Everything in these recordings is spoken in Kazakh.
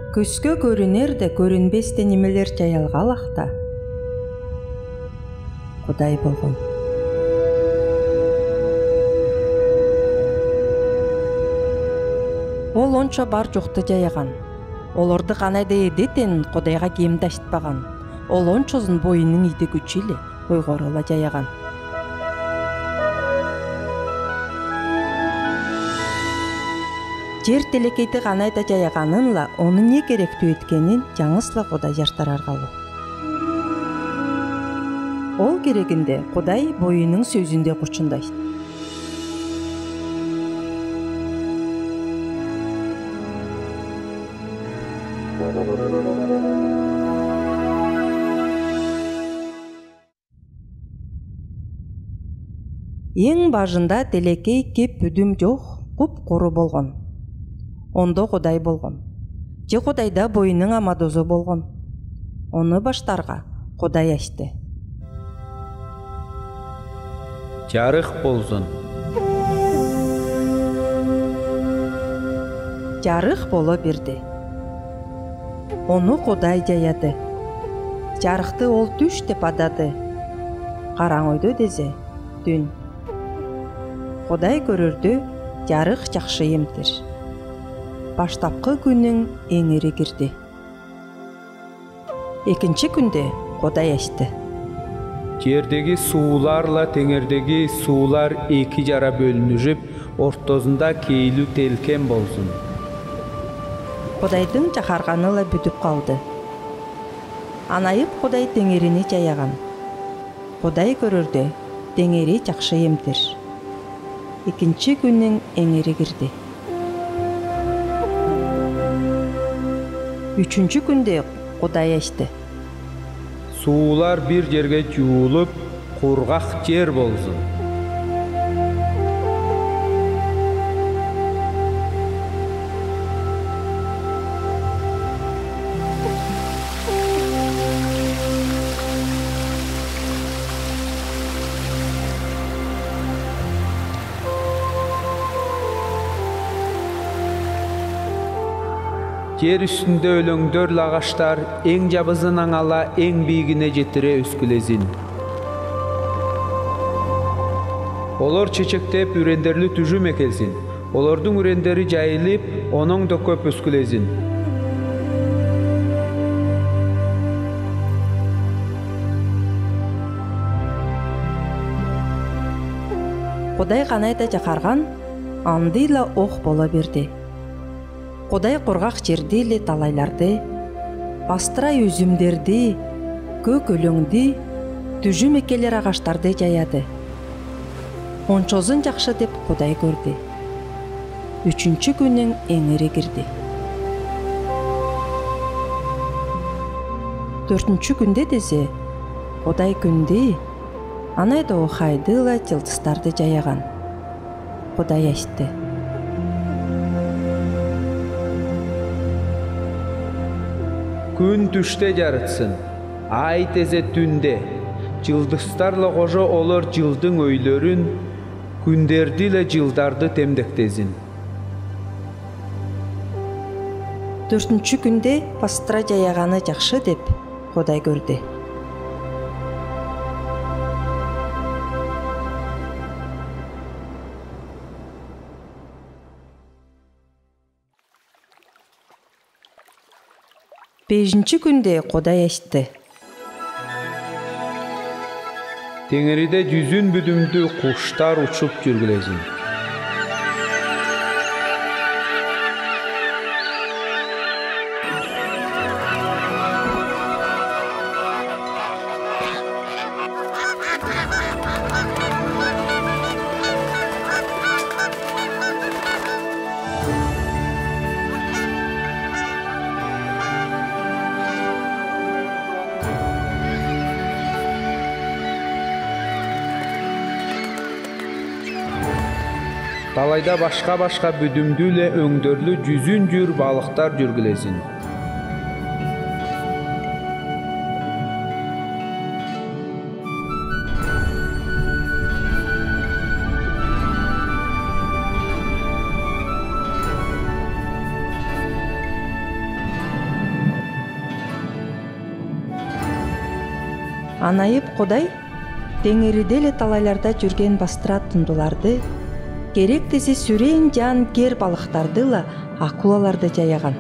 Көзгө көрүнер де көрүнбесте немелер жайылгалакта Кудай болгон. Ол ончо бар жокты жайган. Олорду канайда эдетен Кудайга кемди айтпаган. Ол ончозун боюнун иди күчү эле ойгорула жайган. Жер телекейти канайда жайганынла оны не керектүү эткенин жаңысла Кудай жаштараргалуу. Ол керегинде Кудай боюнун сөзүндө кучундайт. Эң башында телекей кеп бүдүм жок, куп-куру болгон. Ондо Кудай болгон. Же Кудайда боюнун амадозу болгон. Оны баштарга Кудай айтты. Жарык болсун. Жарык боло берди. Оны Кудай жаяды. Жарыкты ол түш деп атады. Караңойдо дезе түн. Кудай көрөрдү жарык жакшы эмтир. Баштапкы күнүң эңири кирди. Экинчи күндө Кудай айтты. Жердеги сууларла теңердеги суулар эки жара бөлүнүп, ортосунда кейлүү телкен болсун. Кудайдын чакарганыла бүтүп калды. Анайып Кудай теңерини жаяган. Кудай көрөрдө теңери жакшы эмтир. Экинчи күнүң эңири кирди. Үчүнчү күндө Кудай айтты. Суулар бир жерге жуулуп, кургак жер болсун. Жер үстүндө өлөңдөр лагаштар эң жабызынан ала эң бийигине жетире өскүлезин. Олор чечектеп үрендерлүү түжүм экелсин. Олордун үрендери жайылып, оноң да көп өскүлезин. Кудай канайда жакарган, андыйла ок боло берди. Кудай кургак жерди эле талайларды, бастырай үзүмдерди, көк өлөңдү, түжүм экелер агаштарды жаяды. Ончозун жакшы деп Кудай көрдү. Үчүнчү күнүң эңири кирди. Төртүнчү күндө дезе Кудай күндү, анайда охайдыла жылдыздарды жаяган. Кудай айтты. Күн түштө жарытсын, ай тезе түндө. Жылдыстарлы кожо олор жылдың өйлөрүн, күндерди эле жылдарды темдектезин. Төртүнчү күндө пастыра жаяганы жакшы деп Кудай көрдү. Бешинчи күндө Кудай айтты. Теңериде жүзүн бүдүмдүү куштар учуп жүргүлезин. Талайда башка бүдүмдүү эле өңдөрлүү жүзүн жүр балыктар жүргүлезин. Анайып Кудай теңириде эле талайларда жүрген бастыра тундуларды, керек десе сүрен жан кер балыктарды ла акулаларды жаяган.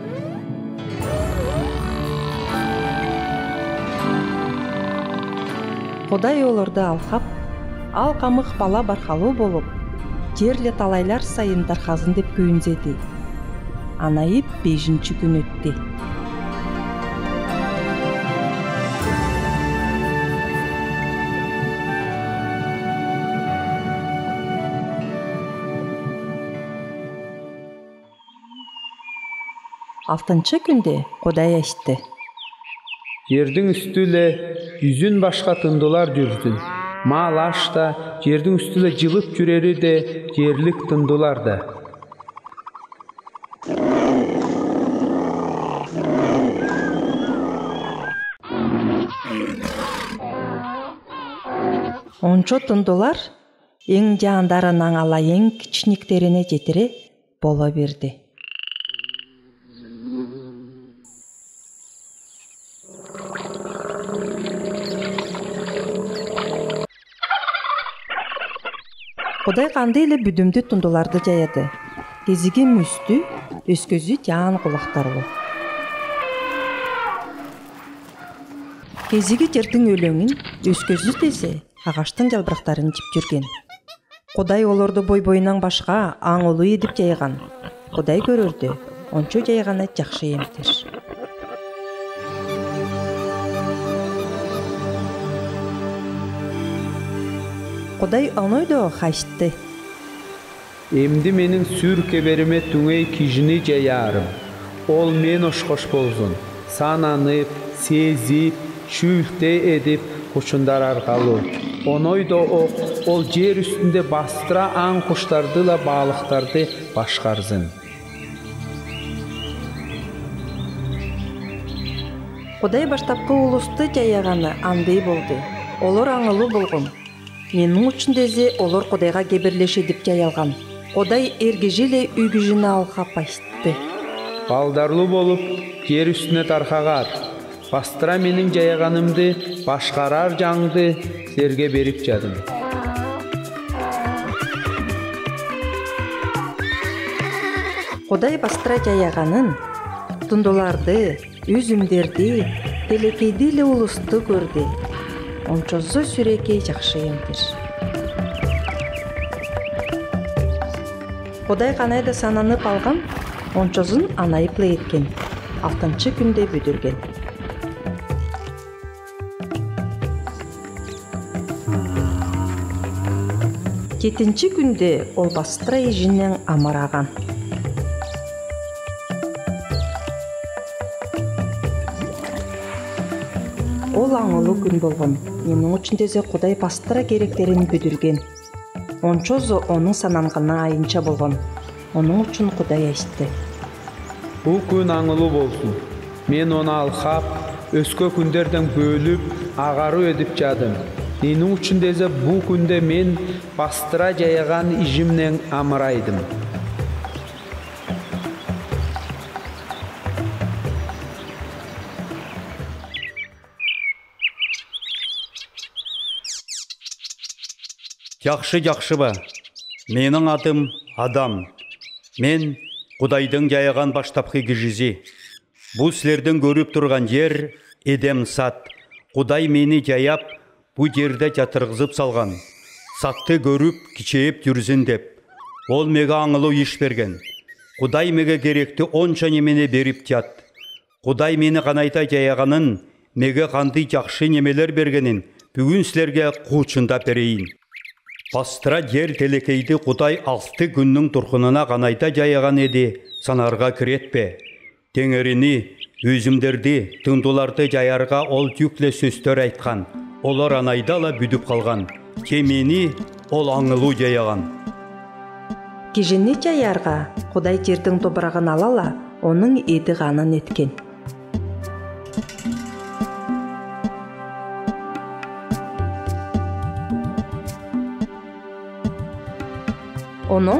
Кудай олорду алкап, ал камык бала баркалуу болуп, жерле талайлар сайын дархазын деп күйүнзеди. Анайып 5-чи күн өттү. Алтынчы күндө Кудай айтты: Жердің үстүле жүзүн башка тындылар жүрсүн. Мал аш да, жердің үстүле жылып жүрери де жерлик тындылар да. Ончо тындылар эң жаандарын аңала эң кичиниктерине жетире боло берди. Кудай кандай эле бүдүмдүү тундуларды жаяды. Кезиги мүстү, өскөзү жаан кулактарлуу. Кезиги жердин өлөңүн, өскөзү десе агаштын жалбырактарын жеп жүрген. Кудай олорду бой-боюнан башка аңылуу едип жайган. Кудай көрөрдү, ончо жайганы жакшы эмтир. Кудай онойдо айтты: Эмди менин сүр кебериме түңөй кижини жаярым. Ол мен ошкош болсун. Сананып, сезип, шүлте эдип кучундар аркалуу. Онойдо ол жер үстүндө бастыра аң куштарды ла балыктарды башкарсын. Кудай баштапкы улусту жаяганы андай болду. Олор аңылуу болгон. Менин үчүн дезе олор Кудайга кебирлеши деп жаялган. Кудай эргежи эле үйгүжүнө алкап айтты: Балдарлуу болуп, жер үстүнө таркагат. Бастыра менин жаяганымды, башкарар жаңды серге берип жадым. Кудай бастыра жаяганын, тундуларды, үзүмдерди, телекейди эле улусту көрдү. Ончозо сүрекей жакшы эмтир. Кудай канайда сананып алган, ончозун анайып эле кеткен. 6-чы күндө бүдүрген. Жетинчи күндө ол бастыра ижинен амараган. Ол аңылуу күн болгон. Менин үчүн дезе Кудай бастыра керектерин бүдүрген. Ончозо онун сананганы айынча болгон. Онун үчүн Кудай айтты: Бул күн аңылуу болсун. Мен оны алкап, өскө күндөрдөн бөлүп, агаруу эдип жадым. Менин үчүн дезе бул күндө мен бастыра жаяган ижимнен амырайдым. Жакшы-жакшыба, менің атым Адам. Мен Кудайдың жаяган баштапкы кижиси. Бул силердин көрүп турган жер Эдем сад. Кудай мени жаяп, бу жерде жатыргызып салган. Сатты көрүп, кичейип жүрсүн деп. Ол меге аңылуу иш берген. Кудай меге керекти онча немени берип жат. Кудай мени канайта жаяганын, меге кандай жакшы немелер бергенин бүгүн силерге куучундап берейин. Бастыра жер телекейди Кудай 6 күннүн туркунуна канайта жаяган эди, санарга киретпе. Теңерини, үзүмдерди, тындуларды жаярга ол жүкле сөздөр айткан. Олар анайдала бүдүп калган. Кемени ол аңылуу жаяган. Кижини жаярга Кудай жердин топурагын алала, онун эди канын эткен. Оның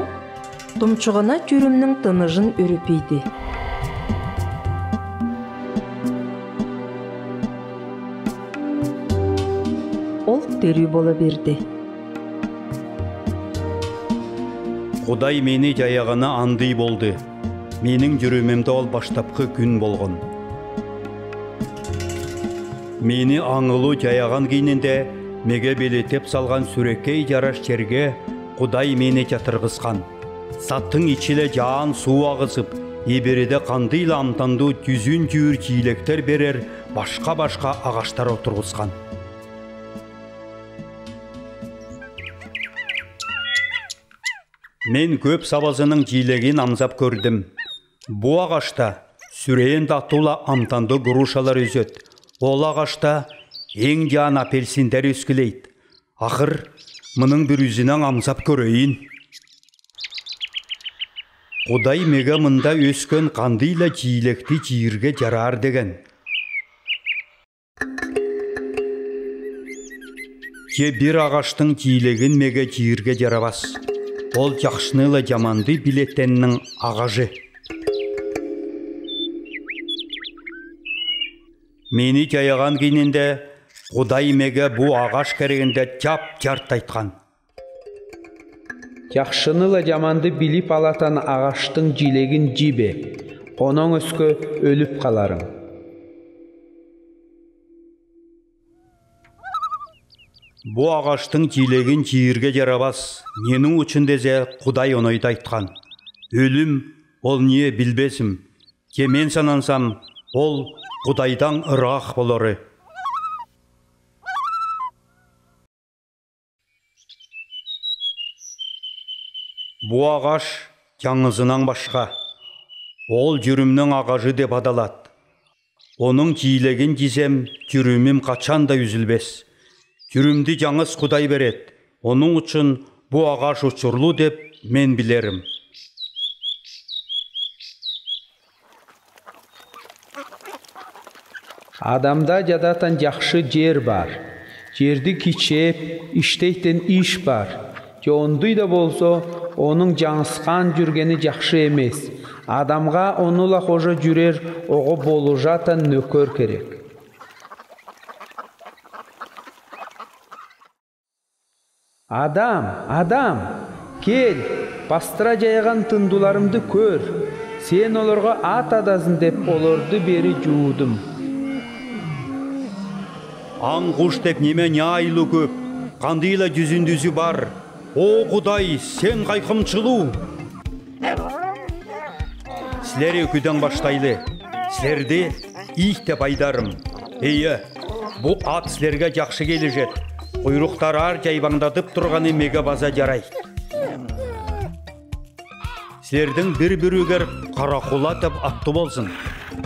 тумчугуна жүрүмнүң тыныжын үрүп ийди. өрүү боло берди. Құдай мені жаяғаны андый болды. Менің жүрімімді ол баштапқы күн болған. Мені аңылу жаяған кейнінде меге белетеп салған сүрекей жараш жерге Құдай мені жатырғызған. Саттың içile жаан су ағызып, ебереде қандыйла амтанду жүзін жүйір жийлектер берер башқа ағаштар отырғызған. Мен көп сабазының жийлегін амзап көрдім. Бұ ағашта сүрейін датула амтанды грушалар өзет. Ол ағашта ең жан апельсиндер өскілейді. Ақыр, мұның бір үзінен амзап көрейін. Құдай мега мында өскен қандыйла жилекті жиірге жарар деген. Же бір ағаштың жиілеген мега жиірге жарабас. Ол жақшынылы жаманды билеттеннің ағажы. Мені жаяған кейнінде Құдай меге бұ ағаш керегінде жап-жарт айтқан. Жақшынылы жаманды билип алатан ағаштың жилегін жибе, оның өскө өліп қаларың. Бұ ағаштың жилегін жиірге жарабас, ненің үчіндезе Құдай онайды айтқан. Өлім, ол не білбесім, ке мен санансам, ол Құдайдан ырақ болары. Бұ ағаш жаңызынан башқа. Ол жүрімнің ағажы деп адалат. Оның жийлеген жизем, жүрімім қачан да үзілбес. Жүрімді жаңыз Құдай берет. Оның үшін бұ ағаш ұчырлы деп мен білерім. Адамда жадатан жақшы жер бар. Жерді кичеп, іштейтін іш бар. Жондый да болса, оның жаңысқан жүргені жақшы емес. Адамға оныла қожа жүрер, оғы болу жатан нөкөр керек. Адам, кел, бастыра жайған тындуларымды көр. Сен оларға ат адазын деп оларды бері жуудым. Аң құш деп неме не айлы көп, қандыйла жүзіндізі бар. О Құдай, сен қайқымшылу. Сілер өкіден баштайлы, сілерді их деп айдарым. Ейі, бұ ат сілерге жақшы келі жет. Құйрықтар ар жайбаңдатып тұрғаны мега база жарай. Сілердің бір-бірігер қарақулатып атты болсын.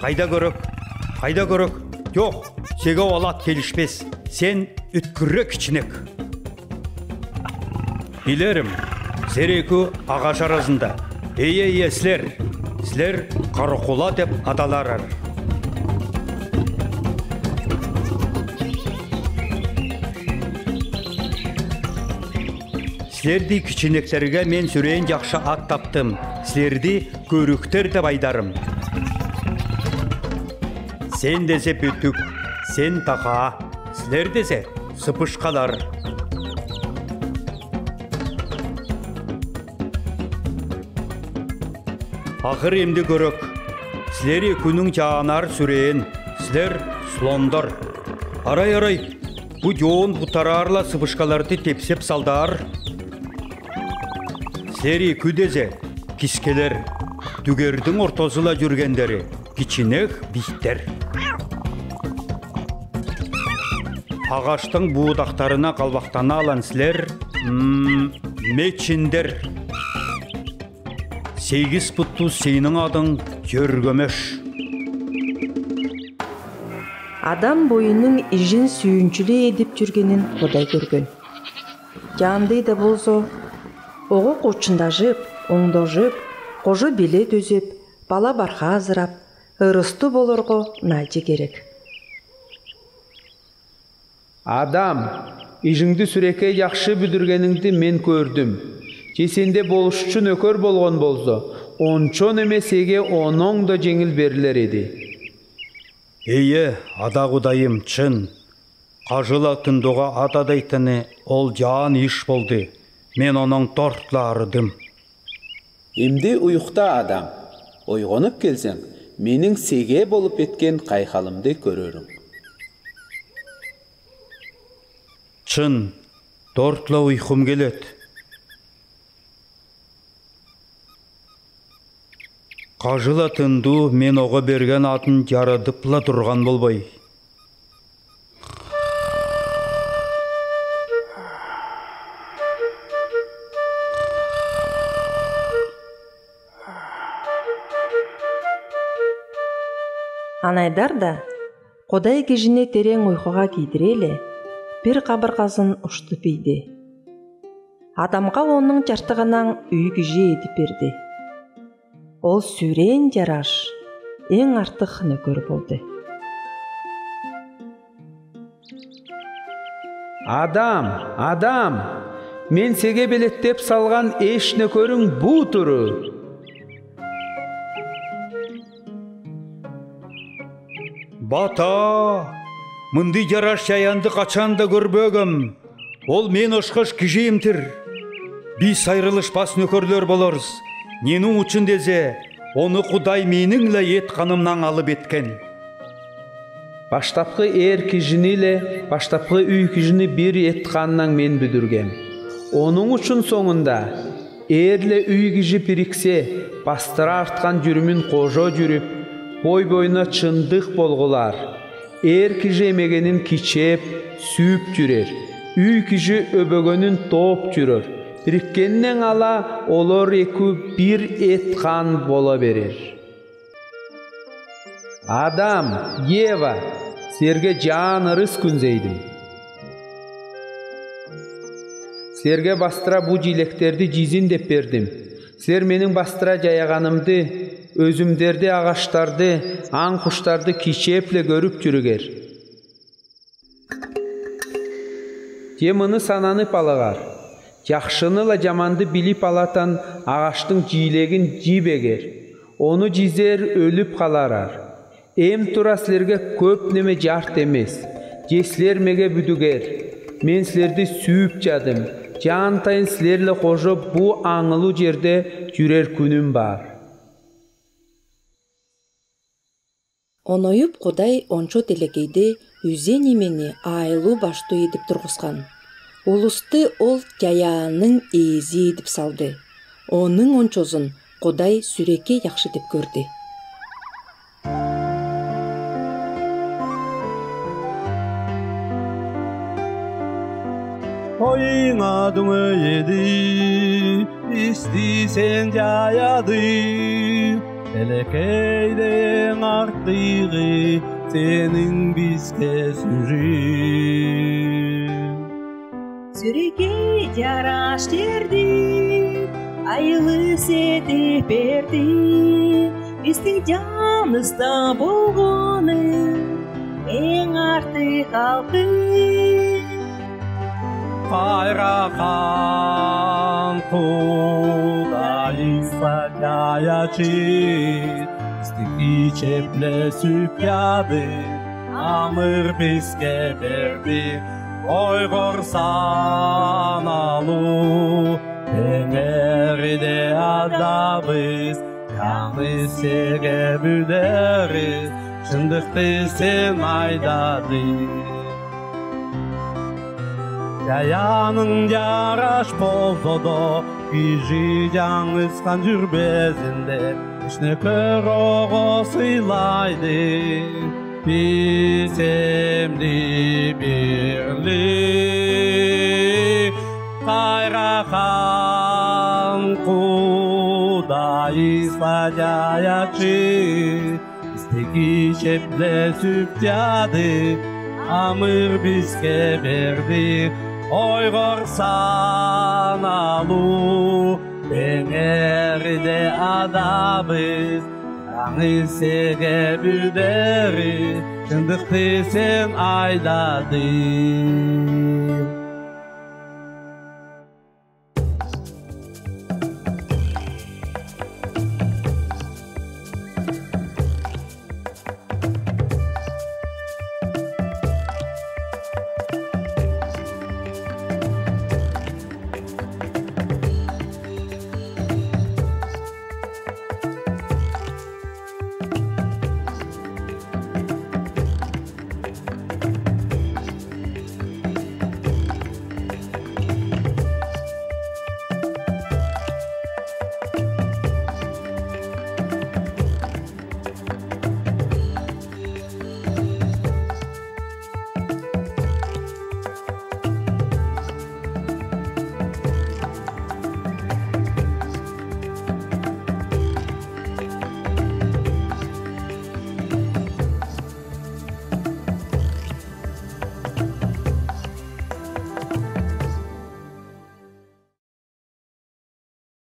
Қайда көрік? Жоқ, сега олат келішпес. Сен үткірі кішінек. Билерім, сәрекі ағаш аразында. Ей, сілер қарақула деп адаларар. Сілерді кішінектерге мен сүрейін жақшы ат таптым. Сілерді көріктер деп айдарым. Сен десе бүттік, сен тақа, сілер десе сыпышқалар. Ақыр емді көрік, сілері күнің жағанар сүрейін, сілер слондар. Арай, бұ жоғын бұтарарла сыпышқаларды тепсеп салдар. Сілері күдезе, кискелер, дүгердің ортозыла жүргендері, кичінек биттер. Ағаштың буыдақтарына қалбақтана алан сілер, мечіндер. 8 пұтту сейінің адың жөргөмөш. Адам бойының ижин сүйінчілі едіп жүргенін Құдай көрген. Жандай да болсо, оғы қочындажып, оңдожып, қожы билет өзіп, бала барха азырап, ырысты болорго найчы керек. Адам, ижіңді сүреке жақшы бүдіргеніңді мен көрдім. Жесенде болушчу нөкөр болған болзо, ончон емесеге оның да жеңіл берілер еді. Ейе, ада Құдайым чын. Қажыла түндіға атадайтыны ол жан иш болды. Мен оның тортларыдым. Емде ұйықта адам, ойғанып келсең, менің сеге болып еткен қайқалымды көрерім. Чын, тортла ұйқым келет. Қажыла түнду мен оға берген атын жарадыпла тұрған болбай. Анайдар да Құдай кежіне терең ұйқыға кейдірелі, бір қабырғасын ұшты пейді. Адамға оның жартығынан үй кеже едіп берді. Ол сүрен жараш, ең артық нөкөр болды. Адам, мен сеге белеттеп салған еш нөкөрің бұ тұры. Бата, мынды жараш жаянды қачанда көрбөгім. Ол мен ұшқыш кижейімтір. Біз айрылыш бас нөкөрлер боларыз. Ненің үшін дезе, оны Құдай меніңлі етқанымнан алып еткен. Баштапқы кижінілі, баштапқы үй кижіні бір етқанынан мен бүдіргем. Оның үшін соңында, ерлі үй кижі біріксе, бастыра артқан жүрімін қожо жүріп, бой-бойына чындық болғылар. Кижі емегенін кичеп, сүйіп жүрер. Үй кижі өбөгөнін топ жүрер. Біріккеннен ала олар еку бір етқан бола берер. Адам, Ева, серге жан ырыс күнзейдім. Серге бастыра бұ жилектерді жизін деп бердім. Сер менің бастыра жаяғанымды, өзімдерді ағаштарды, аң құштарды кичепле көріп жүрігер. Теміні сананып алығар. Жақшыныла жаманды біліп алатан ағаштың жийлегін жибегер. Оны жизер өліп қаларар. Эм тура сілерге көп неме жарт емес. Жеслер меге бүдігер. Мен сілерді сүйіп жадым. Жантайын сілерлі қожы бұ аңылу жерде жүрер күнім бар. Онойып Құдай ончо телекейді үзе немені айлу башты едіп тұрғысқан. Улусты ол жаяның ezi едіп салды. Оның ончозын Құдай сүреке яқшы деп көрді. Oyuna dunu yedi, istisen jayadı. Elekeyden arttığı senin bizge sürü. Сүреке жараш терді, айылы сеті берді. Біздің жанымызда болғаны, ең артық алды. Қайраған Құдай садаячы, бізді чепле сүпяды, амыр бізге берді. Ойғырсан алу, теңерде адабыз, яңы серге бүдеріз, шындықты сен айдады. Жаяның жараш болсода, кижи жаңысқан жүрбезінде, ішіне көр оғы сыйлайды. Bizimli birlik, Kayrakan Құдай садаячы, Біздегі шепле сүптяды, Амыр бізге берді, Ойғырсан алу, Теңерде адабыз, Аңы серге бүдері, шындықты сен айдады.